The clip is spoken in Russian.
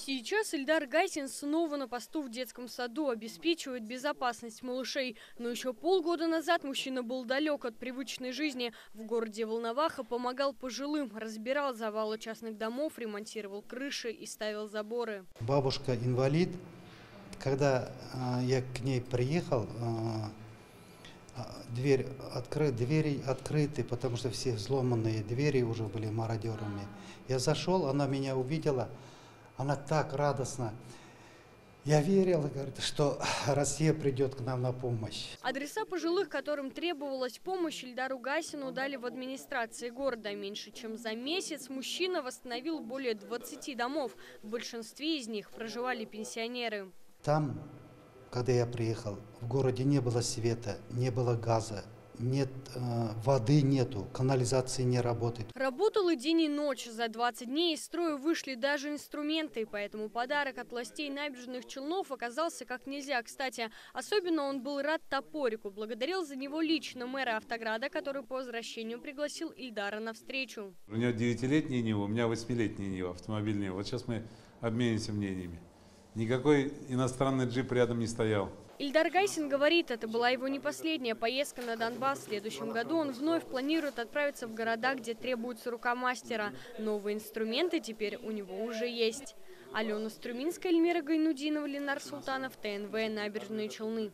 Сейчас Ильдар Гайсин снова на посту в детском саду, обеспечивает безопасность малышей. Но еще полгода назад мужчина был далек от привычной жизни. В городе Волноваха помогал пожилым, разбирал завалы частных домов, ремонтировал крыши и ставил заборы. Бабушка инвалид. Когда я к ней приехал, двери открыты, потому что все взломанные двери уже были мародерами. Я зашел, она меня увидела, она так радостно. Я верил, говорит, что Россия придет к нам на помощь. Адреса пожилых, которым требовалась помощь, Ильдару Гайсину дали в администрации города. Меньше чем за месяц мужчина восстановил более 20 домов. В большинстве из них проживали пенсионеры. Там, когда я приехал, в городе не было света, не было газа, нет воды, нету, канализации не работает. Работал и день, и ночь. За 20 дней из строя вышли даже инструменты. Поэтому подарок от властей Набережных Челнов оказался как нельзя кстати. Особенно он был рад топорику. Благодарил за него лично мэра Автограда, который по возвращению пригласил Ильдара на встречу. У него 9-летний Нива, у меня 8-летний Нива, автомобиль Нива. Вот сейчас мы обменимся мнениями. Никакой иностранный джип рядом не стоял. Ильдар Гайсин говорит, это была его не последняя поездка на Донбасс. В следующем году он вновь планирует отправиться в города, где требуется рука мастера. Новые инструменты теперь у него уже есть. Алена Струминская, Эльмира Гайнудинова, Ленар Султанов, ТНВ, Набережные Челны.